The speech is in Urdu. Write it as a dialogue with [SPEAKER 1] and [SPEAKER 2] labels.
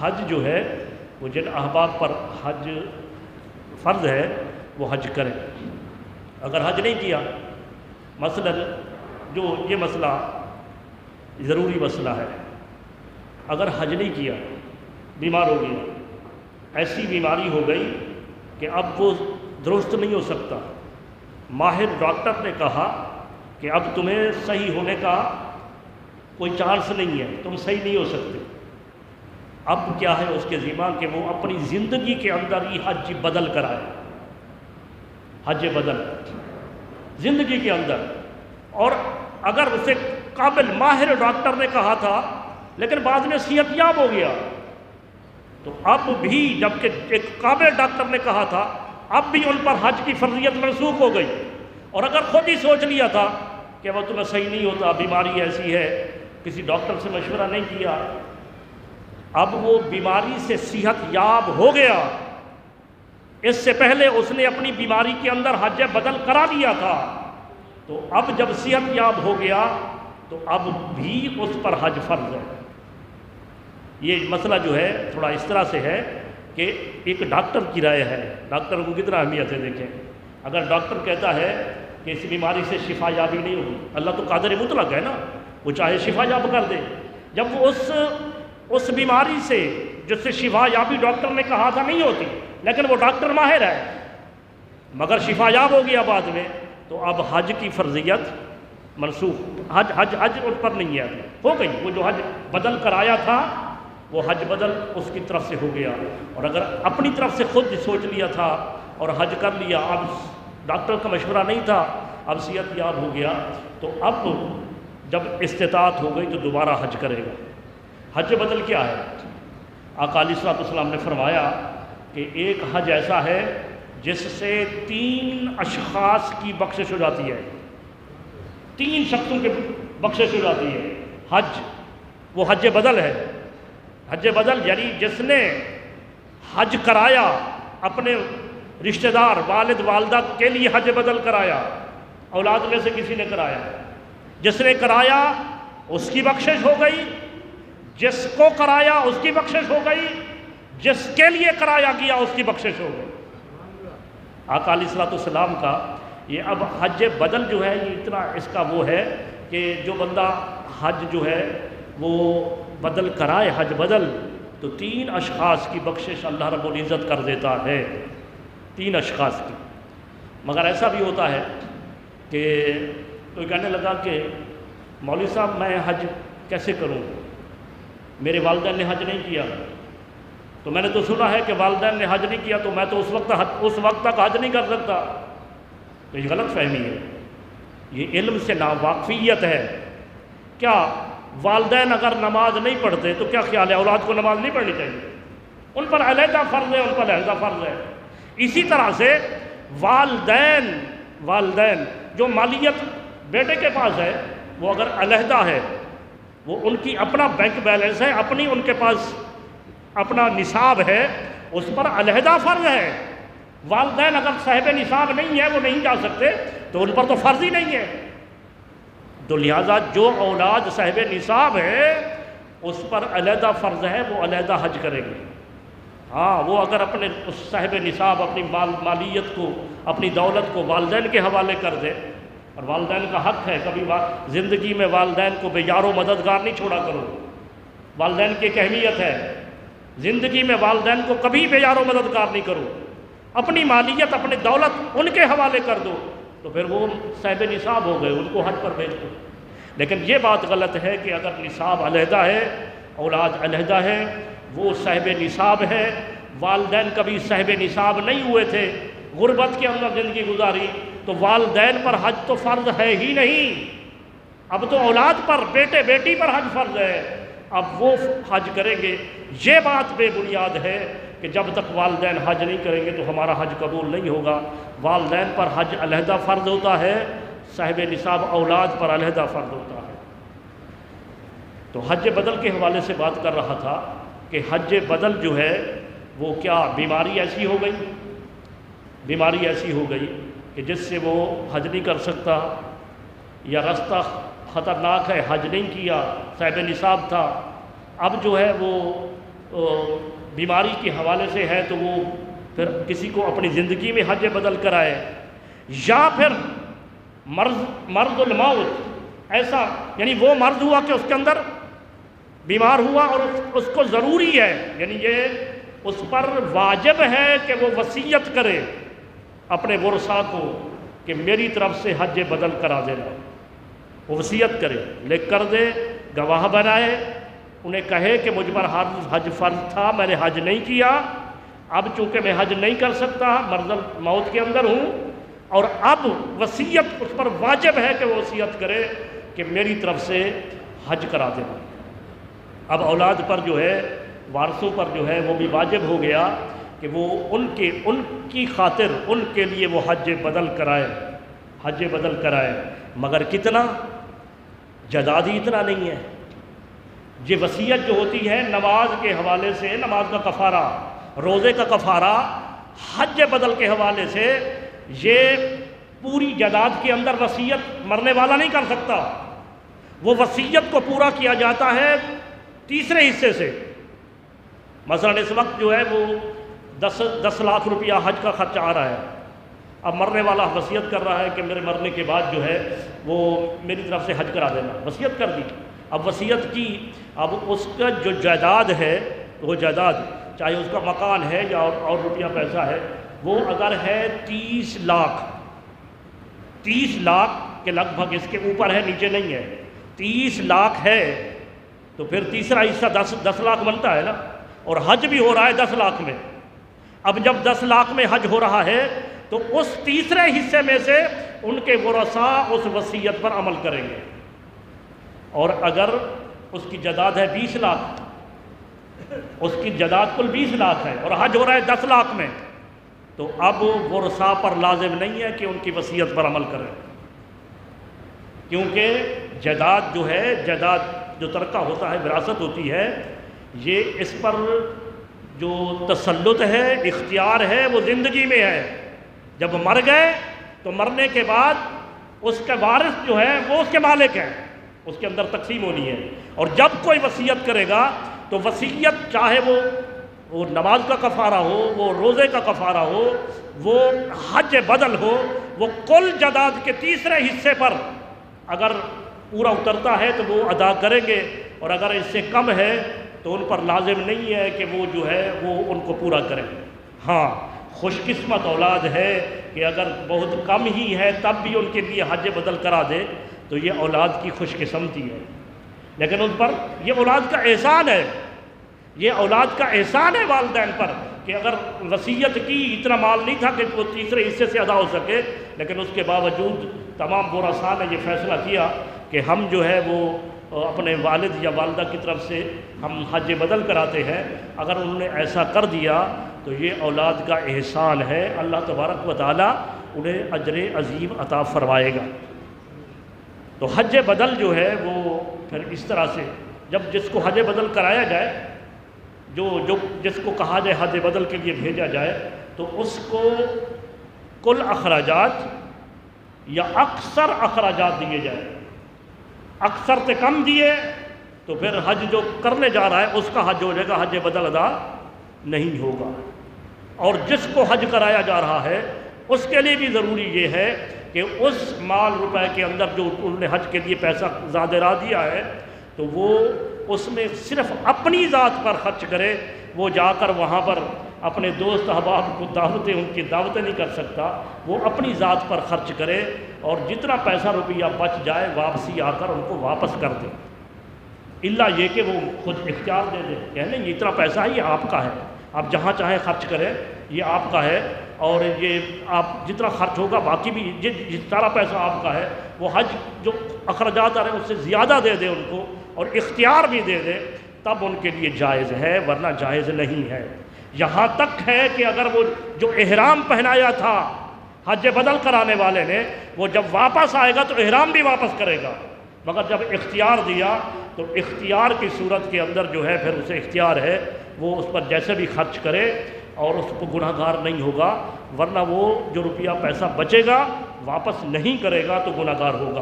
[SPEAKER 1] حج جو ہے وہ جن احباب پر حج فرض ہے وہ حج کریں۔ اگر حج نہیں کیا، مثلا جو یہ مسئلہ ضروری مسئلہ ہے، اگر حج نہیں کیا، بیمار ہو گیا، ایسی بیماری ہو گئی کہ اب وہ درست نہیں ہو سکتا، ماہر ڈاکٹر نے کہا کہ اب تمہیں صحیح ہونے کا کوئی چانس نہیں ہے، تم صحیح نہیں ہو سکتے، اب کیا ہے اس کے ذمہ کہ وہ اپنی زندگی کے اندر ہی حج بدل کرائے، حج بدل زندگی کے اندر۔ اور اگر اسے قابل ماہر ڈاکٹر نے کہا تھا لیکن بعد میں صحت یاب ہو گیا، تو اب بھی جبکہ ایک قابل ڈاکٹر نے کہا تھا، اب بھی ان پر حج کی فرضیت منسوخ ہو گئی۔ اور اگر خود ہی سوچ لیا تھا کہ وہ تمہیں صحیح نہیں ہوتا، بیماری ایسی ہے، کسی ڈاکٹر سے مشورہ نہیں کیا، اب وہ بیماری سے صحت یاب ہو گیا، اس سے پہلے اس نے اپنی بیماری کے اندر حج بدل کرا دیا تھا، تو اب جب صحت یاب ہو گیا تو اب بھی اس پر حج فرض ہے۔ یہ مسئلہ جو ہے تھوڑا اس طرح سے ہے کہ ایک ڈاکٹر کی رائے ہے، ڈاکٹر کو کتنا اہمیت ہے دیکھیں۔ اگر ڈاکٹر کہتا ہے کہ اس بیماری سے شفا یابی نہیں ہوگی، اللہ تو قادر مطلق ہے نا، وہ چاہے شفا یاب کر دے۔ جب وہ اس بیماری سے جس سے شفا یابی ڈاکٹر نے کہا تھا نہیں ہوتی، لیکن وہ ڈاکٹر ماہر ہے، مگر شفا یاب ہو گیا بعد میں، تو اب حج کی فرضیت منسوخ، حج ان پر نہیں ہے، ہو گئی۔ وہ جو حج بدل کرایا تھا وہ حج بدل اس کی طرف سے ہو گیا۔ اور اگر اپنی طرف سے خود سوچ لیا تھا اور حج کر لیا، اب ڈاکٹر کا مشورہ نہیں تھا، اب صحت یاب ہو گیا، تو اب جب استطاعت ہو گئی تو دوبارہ حج کرے گا۔ حج بدل کیا ہے؟ آقا علیہ الصلوۃ والسلام نے فرمایا کہ ایک حج ایسا ہے جس سے 3 اشخاص کی بخشش ہو جاتی ہے، 3 شخصوں کی بخشش ہو جاتی ہے۔ حج وہ حج بدل ہے۔ حج بدل یعنی جس نے حج کرایا، اپنے رشتہ دار والد والدہ کے لیے حج بدل کرایا، اولاد میں سے کسی نے کرایا، جس نے کرایا اس کی بخشش ہو گئی، جس کو کرایا اس کی بخشش ہو گئی، جس کے لیے کرایا گیا اس کی بخشش ہو گئی۔ آقا علیہ الصلوۃ والسلام کا یہ اب حج بدل جو ہے یہ اتنا اس کا وہ ہے کہ جو بندہ حج جو ہے وہ بدل کرائے، حج بدل، تو 3 اشخاص کی بخشش اللہ رب العزت کر دیتا ہے، 3 اشخاص کی۔ مگر ایسا بھی ہوتا ہے کہ کوئی کہنے لگا کہ مولوی صاحب میں حج کیسے کروں، میرے والدین نے حج نہیں کیا، تو میں نے تو سنا ہے کہ والدین نے حج نہیں کیا تو میں تو اس وقت تک حج نہیں کر سکتا۔ تو یہ غلط فہمی ہے، یہ علم سے ناواقفیت ہے۔ کیا والدین اگر نماز نہیں پڑھتے تو کیا خیال ہے اولاد کو نماز نہیں پڑھنی چاہیے؟ ان پر علیحدہ فرض ہے، ان پر علیحدہ فرض ہے۔ اسی طرح سے والدین جو مالیت بیٹے کے پاس ہے وہ اگر علیحدہ ہے، وہ ان کی اپنا بینک بیلنس ہے، اپنی ان کے پاس اپنا نصاب ہے، اس پر علیحدہ فرض ہے۔ والدین اگر صاحب نصاب نہیں ہے، وہ نہیں جا سکتے، تو ان پر تو فرض ہی نہیں ہے۔ تو لہٰذا جو اولاد صاحب نصاب ہے اس پر علیحدہ فرض ہے، وہ علیحدہ حج کریں گے۔ ہاں، وہ اگر اپنے اس صاحب نصاب اپنی مالیت کو، اپنی دولت کو والدین کے حوالے کر دے، اور والدین کا حق ہے، کبھی زندگی میں والدین کو بے یار و مددگار نہیں چھوڑا کرو، والدین کی ایک اہمیت ہے، زندگی میں والدین کو کبھی بے یار و مددگار نہیں کرو، اپنی مالیت اپنی دولت ان کے حوالے کر دو، تو پھر وہ صاحب نصاب ہو گئے، ان کو حج پر بھیج دو۔ لیکن یہ بات غلط ہے کہ اگر نصاب علیحدہ ہے، اولاد علیحدہ ہے، وہ صاحب نصاب ہے، والدین کبھی صاحب نصاب نہیں ہوئے تھے، غربت کے اندر زندگی گزاری، تو والدین پر حج تو فرض ہے ہی نہیں، اب تو اولاد پر، بیٹے بیٹی پر حج فرض ہے، اب وہ حج کریں گے۔ یہ بات بے بنیاد ہے کہ جب تک والدین حج نہیں کریں گے تو ہمارا حج قبول نہیں ہوگا۔ والدین پر حج علیحدہ فرض ہوتا ہے، صاحب نصاب اولاد پر علیحدہ فرض ہوتا ہے۔ تو حج بدل کے حوالے سے بات کر رہا تھا کہ حج بدل جو ہے وہ کیا بیماری ایسی ہو گئی، بیماری ایسی ہو گئی کہ جس سے وہ حج نہیں کر سکتا، یا راستہ خطرناک ہے، حج نہیں کیا، صاحب نصاب تھا، اب جو ہے وہ بیماری کے حوالے سے ہے تو وہ پھر کسی کو اپنی زندگی میں حج بدل کرائے، یا پھر مرض الموت، ایسا یعنی وہ مرض ہوا کہ اس کے اندر بیمار ہوا اور اس کو ضروری ہے، یعنی یہ اس پر واجب ہے کہ وہ وصیت کرے اپنے ورثاء کو کہ میری طرف سے حج بدل کرا دینا، وہ وصیت کرے، لکھ کر دے، گواہ بنائے، انہیں کہے کہ مجھ پر حج فرض تھا، میں نے حج نہیں کیا، اب چونکہ میں حج نہیں کر سکتا، مرض موت کے اندر ہوں، اور اب وصیت اس پر واجب ہے کہ وہ وصیت کرے کہ میری طرف سے حج کرا دینا۔ اب اولاد پر جو ہے، وارثوں پر جو ہے وہ بھی واجب ہو گیا کہ وہ ان کی خاطر ان کے لیے وہ حج بدل کرائے، مگر کتنا؟ جداد ہی اتنا نہیں ہے۔ یہ وصیت جو ہوتی ہے نماز کے حوالے سے، نماز کا کفارہ، روزے کا کفارہ، حج بدل کے حوالے سے، یہ پوری جداد کے اندر وصیت مرنے والا نہیں کر سکتا، وہ وصیت کو پورا کیا جاتا ہے تیسرے حصے سے۔ مثلا اس وقت جو ہے وہ 10 لاکھ روپیہ حج کا خرچ آ رہا ہے، اب مرنے والا وصیت کر رہا ہے کہ میرے مرنے کے بعد جو ہے وہ میری طرف سے حج کرا دینا، وصیت کر دی، اب وصیت کی، اب اس کا جو جائیداد ہے، وہ جائیداد چاہے اس کا مکان ہے یا اور روپیہ پیسہ ہے، وہ اگر ہے 30 لاکھ کے لگ بھگ، اس کے اوپر ہے نیچے نہیں ہے، 30 لاکھ ہے تو پھر تیسرا حصہ 10 لاکھ بنتا ہے نا، اور حج بھی ہو رہا ہے 10 لاکھ میں۔ اب جب 10 لاکھ میں حج ہو رہا ہے تو اس تیسرے حصے میں سے ان کے ورثاء اس وصیت پر عمل کریں گے، اور اگر اس کی جائیداد ہے 20 لاکھ، اس کی جائیداد کل 20 لاکھ ہے اور حج ہو رہا ہے 10 لاکھ میں، تو اب ورثاء پر لازم نہیں ہے کہ ان کی وصیت پر عمل کریں، کیونکہ جائیداد جو ہے، جائیداد جو ترکہ ہوتا ہے، وراثت ہوتی ہے، یہ اس پر جو تسلط ہے، اختیار ہے، وہ زندگی میں ہے۔ جب مر گئے تو مرنے کے بعد اس کا وارث جو ہے وہ اس کے مالک ہے، اس کے اندر تقسیم ہونی ہے، اور جب کوئی وصیت کرے گا تو وصیت چاہے وہ نماز کا کفارہ ہو، وہ روزے کا کفارہ ہو، وہ حج بدل ہو، وہ کل جائیداد کے تیسرے حصے پر اگر پورا اترتا ہے تو وہ ادا کریں گے، اور اگر اس سے کم ہے تو ان پر لازم نہیں ہے کہ وہ جو ہے وہ ان کو پورا کریں۔ ہاں، خوش قسمت اولاد ہے کہ اگر بہت کم ہی ہے تب بھی ان کے لیے حج بدل کرا دے تو یہ اولاد کی خوش قسمتی ہے، لیکن ان پر یہ اولاد کا احسان ہے، یہ اولاد کا احسان ہے والدین پر کہ اگر وصیت کی، اتنا مال نہیں تھا کہ وہ تیسرے حصے سے ادا ہو سکے، لیکن اس کے باوجود تمام ورثاء نے یہ فیصلہ کیا کہ ہم جو ہے وہ اپنے والد یا والدہ کی طرف سے ہم حج بدل کراتے ہیں۔ اگر انہوں نے ایسا کر دیا تو یہ اولاد کا احسان ہے، اللہ تبارک و تعالیٰ انہیں اجر عظیم عطا فرمائے گا۔ تو حج بدل جو ہے وہ پھر اس طرح سے، جب جس کو حج بدل کرایا جائے، جس کو کہا جائے حج بدل کے لیے بھیجا جائے، تو اس کو کل اخراجات یا اکثر اخراجات دیے جائیں، اکثر سے کم دیے تو پھر حج جو کرنے جا رہا ہے اس کا حج ہو جائے گا، حج بدل ادا نہیں ہوگا۔ اور جس کو حج کرایا جا رہا ہے اس کے لیے بھی ضروری یہ ہے کہ اس مال روپے کے اندر جو انہوں نے حج کے لیے پیسہ زیادہ راہ دیا ہے تو وہ اس میں صرف اپنی ذات پر خرچ کرے، وہ جا کر وہاں پر اپنے دوست احباب کو دعوتیں، ان کی دعوتیں نہیں کر سکتا، وہ اپنی ذات پر خرچ کرے، اور جتنا پیسہ روپیہ بچ جائے واپسی آ کر ان کو واپس کر دے، الا یہ کہ وہ خود اختیار دے دے کہ نہیں یہ اتنا پیسہ ہے، یہ آپ کا ہے، آپ جہاں چاہیں خرچ کریں، یہ آپ کا ہے، اور یہ آپ جتنا خرچ ہوگا باقی بھی سارا پیسہ آپ کا ہے، وہ حج جو اخراجات آ رہے ہیں اس سے زیادہ دے دے ان کو، اور اختیار بھی دے دے، تب ان کے لیے جائز ہے، ورنہ جائز نہیں ہے۔ یہاں تک ہے کہ اگر وہ جو احرام پہنایا تھا حج بدل کرانے والے نے، وہ جب واپس آئے گا تو احرام بھی واپس کرے گا، مگر جب اختیار دیا تو اختیار کی صورت کے اندر جو ہے پھر اسے اختیار ہے، وہ اس پر جیسے بھی خرچ کرے اور اس کو گناہ گار نہیں ہوگا، ورنہ وہ جو روپیہ پیسہ بچے گا واپس نہیں کرے گا تو گناہ گار ہوگا۔